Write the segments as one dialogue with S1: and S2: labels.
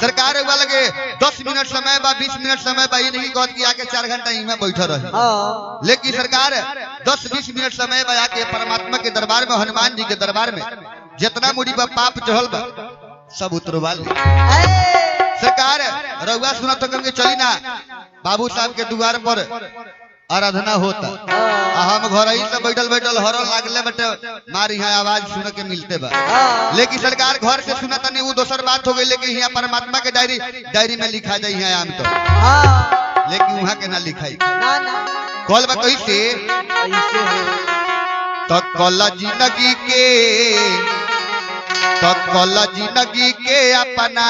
S1: सरकार वाला के 10 मिनट समय बा 20 मिनट समय बा, ये नहीं कहत कि आके 4 घंटा इमे बैठे रहे, लेकिन सरकार 10-20 मिनट समय बा आके परमात्मा के दरबार में, हनुमान जी के दरबार में जितना मुड़ी बा पाप चढ़ल बा सब उतरवा ली। सरकार रउआ सुना तो करके चली ना, बाबू साहब के द्वार पर आराधना होता, हम घर ही से बैठल बैठल हर लागले बटे मार यहाँ आवाज सुन के मिलते बा, लेकिन सरकार घर से सुना तनी वो दोसर बात हो गई, लेकिन यहाँ परमात्मा के डायरी में लिखा जाए यहाँ आम तो, लेकिन वहाँ के ना लिखाई कल बा कैसे तो कल जिंदगी के अपना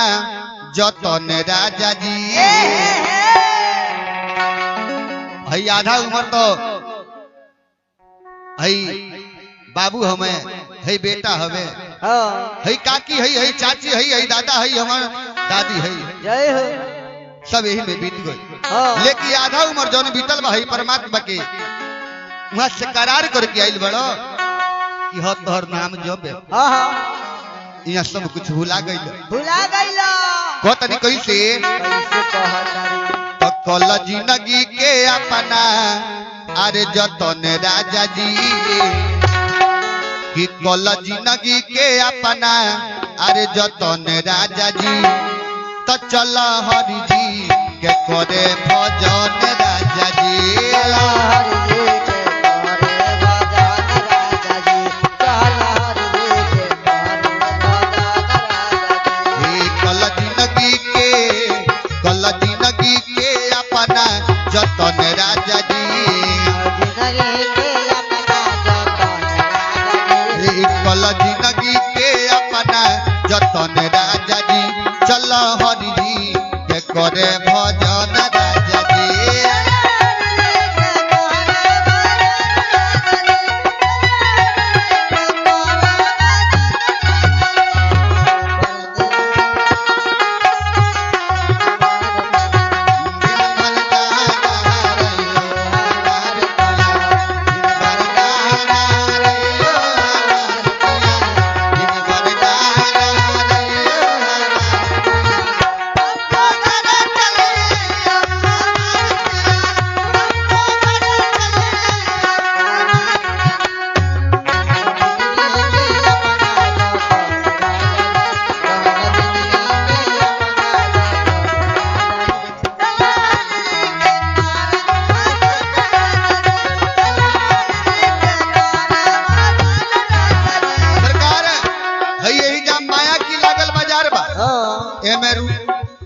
S1: जतन राजा जी। हई आधा उम्र तो हई बाबू हमें, हई बेटा हमें, हई काकी हई, हई चाची हई, हई दादा हई, हमार दादी हई, सब यही में बीत गई। लेकिन आधा उम्र जौन बीतल बा हई परमात्मा के वहां से करार करके आइल बड़ो कि ह तोहर नाम जब यहाँ सब कुछ भुला गई कहतनी कैसे तो कल जिंदगी के अपना अरे जतन राजा जी, कि कल जिंदगी के अपना अरे जतन राजा जी, तो चल हरि जी के करे भजन राजा जी। जतन राजा जी कल जिंदगी के अपना जतन राजा जी, चल हरि जी के करे भजन राजा जी।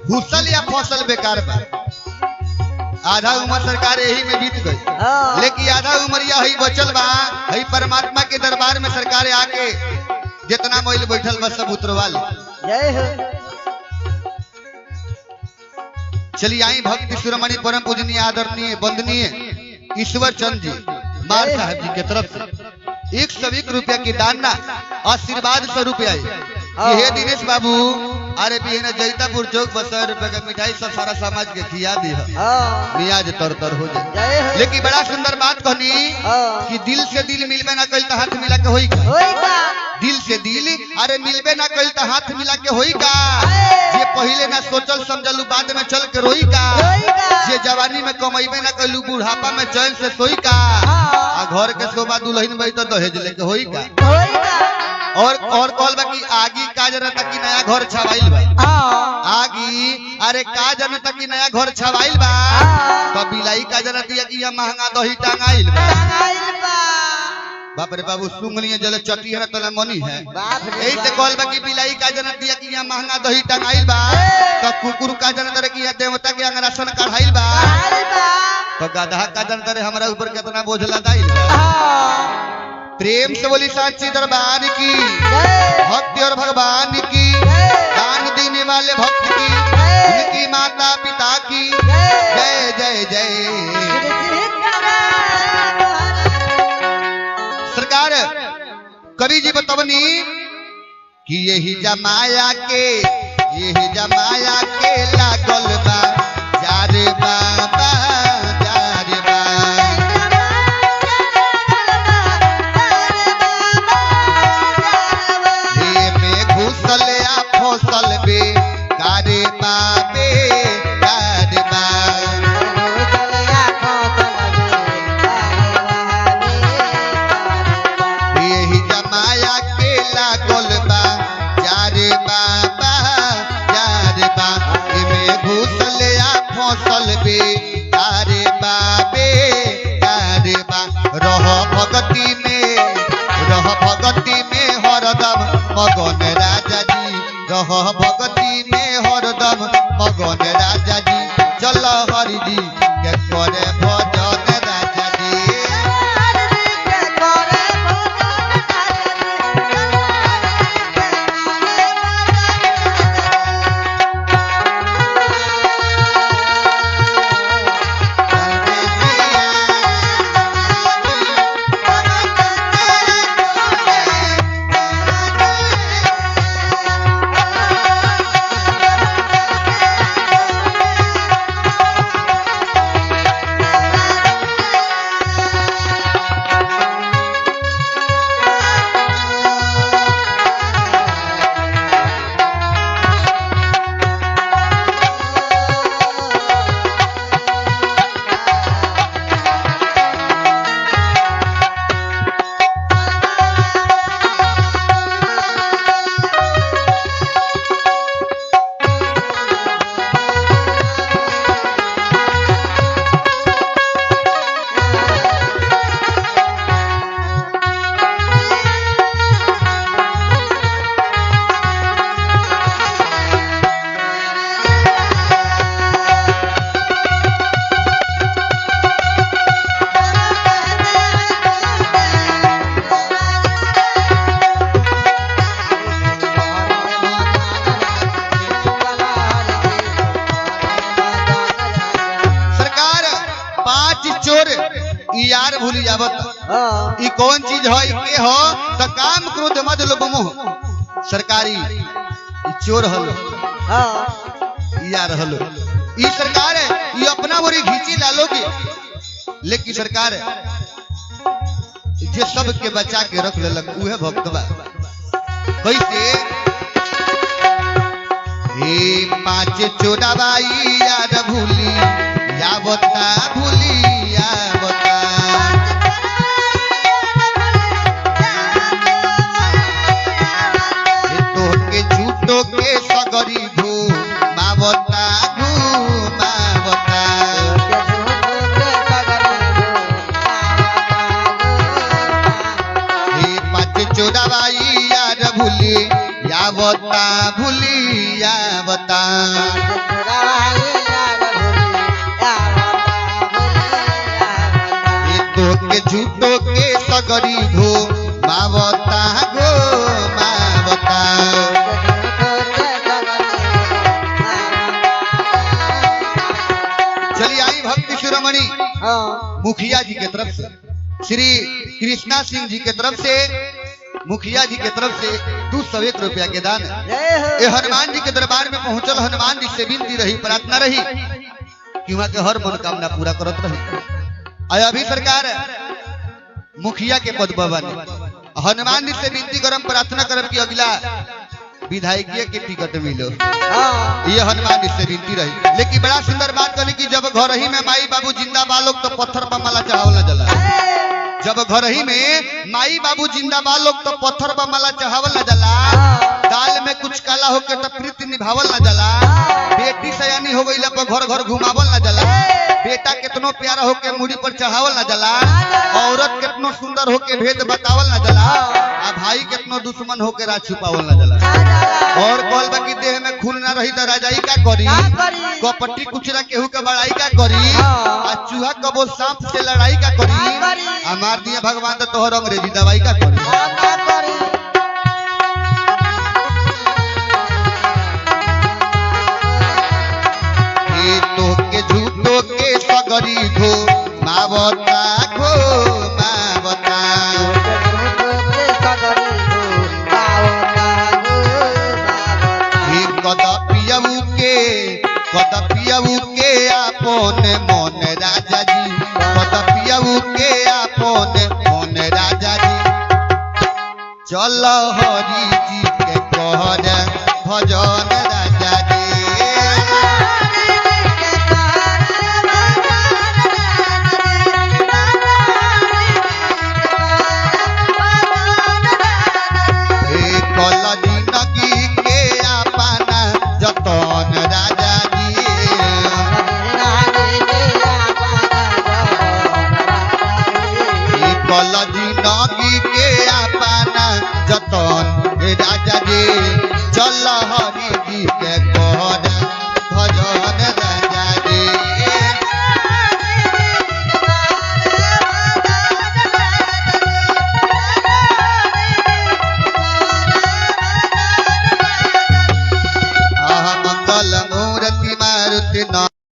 S1: घुसल या फसल बेकार बा, आधा उम्र सरकार यही में बीत गई, लेकिन आधा उम्रिया हई बचल बा हई परमात्मा के दरबार में सरकार आके जितना मोइल बैठल बा सब उतरवा ले। चलिए आई भक्ति शिरोमणि परम पूजनीय आदरणीय वंदनीय ईश्वर चंद जी मार साहब जी के तरफ से 101 रुपया की दान आशीर्वाद स्वरूप आई। ये दिनेश बाबू अरे बिहने जैतापुर चौक पर 100 रुपए का मिठाई सब सारा समाज के खिया दी है, मियाज तर हो जाए। लेकिन बड़ा सुंदर बात कहनी कि दिल से दिल मिलबे ना कइल त हाथ मिला के होई का, दिल से दिल अरे मिलबे ना कइल त हाथ मिला के होई का, जे पहले ना सोचल समझलू बाद में चल के रोई का, जे जवानी में कमैबे ना कइलू बुढ़ापा में चैन से सोई का, आ घर के शोभा दुल्हन बई तो दहेज लेके होई का। और कॉल बाकी आगी का जनता की नया घर छवाइल बा, आगी अरे का जनता की नया घर छवाइल बा, तो बिलाई का जनता की ये महंगा दही टांगाइल बा। बाप रे बाबू सुंगलियां जले चटी है तो मनी है, यही से कॉल बाकी बिलाई का जनता की ये महंगा दही टांगाइल बा, तो कुकुर का जनता की देवता के अंगरासन कढ़ाइल बा, तो गधा का जनता हमारा ऊपर कितना बोझ लदाइल बा। प्रेम से बोली साची दरबार की भक्ति और भगवान की दान देने वाले भक्त की उनकी माता पिता की जय जय जय। सरकार कवि जी बतवनी कि यही जमाया के लागल बा जारे बाबा जारे बा, फसल बे तारे बाबे तारे बा यही जमाया के लागल बा जारे बाबा जारे बा इमे घुसल या फसल बे तारे बाबे तारे बा रह भगती में हरदम मगन राजा जी रह भगती में हरदम मगन राजा जी चल हरि जी के करे भजन राजा जी चोर यार भूली जावत ई कौन चीज है के हो त काम क्रोध मद लोभ मोह सरकारी ई चोर हलो यार हलो ई सरकार है ई अपना मोरी घींची डालोगे लेकिन सरकार जे सब के बचा के रख लेलक उहे भक्तवा कैसे हे पांच चोराबाई यार भूली यावता भूली के सगरी घूमावता हे पांच चोराबाई यार भूली यावता तो के झूठो के सगरी घूमावता मुखिया जी के तरफ से श्री कृष्णा सिंह जी के तरफ से मुखिया जी के तरफ से 201 रुपया के दान ये हनुमान जी के दरबार में पहुंचल हनुमान जी से विनती रही प्रार्थना रही कि वहां के हर मनोकामना पूरा करत रही। अभी सरकार मुखिया के पद पर बने हनुमान जी से विनती करम प्रार्थना करम कि अगला विधायकीय के टिकट मिलो ये हनुमान जी से विनती रही। लेकिन बड़ा सुंदर बात कहली कि जब घर ही में माई बाबू जिंदा बालोग तो पत्थर पर माला चढ़ावला जला जब घर ही में माई बाबू जिंदा बालोग तो पत्थर पर माला चढ़ावला जला दाल में कुछ काला होके तो प्रीति निभावल ना जला बेटी सयानी हो गई पर घर घर घुमावल ना जला बेटा कितनो प्यारा होके मुड़ी पर चढ़ावल ना जला औरत कितनो सुंदर होके भेद बतावल ना जला आ भाई कितनो दुश्मन होके राज छुपावल ना जला और कल बाकी देह में खून ना रही तो राजाई का करी कपट्टी कुचरा केहू के बड़ाई का करी आ चूहा कबो सांप से लड़ाई का करी हमार दिए भगवान तो तोहर अंग्रेजी दवाई का करी तो के झूठो के सगरी घो मावता कदपियऊ के आपन मन राजा जी कदपियऊ के आपन मन राजा जी चल हरि जी के कहर भजन राजा जी जिंदगी के अपना जतन हे राजा जी चल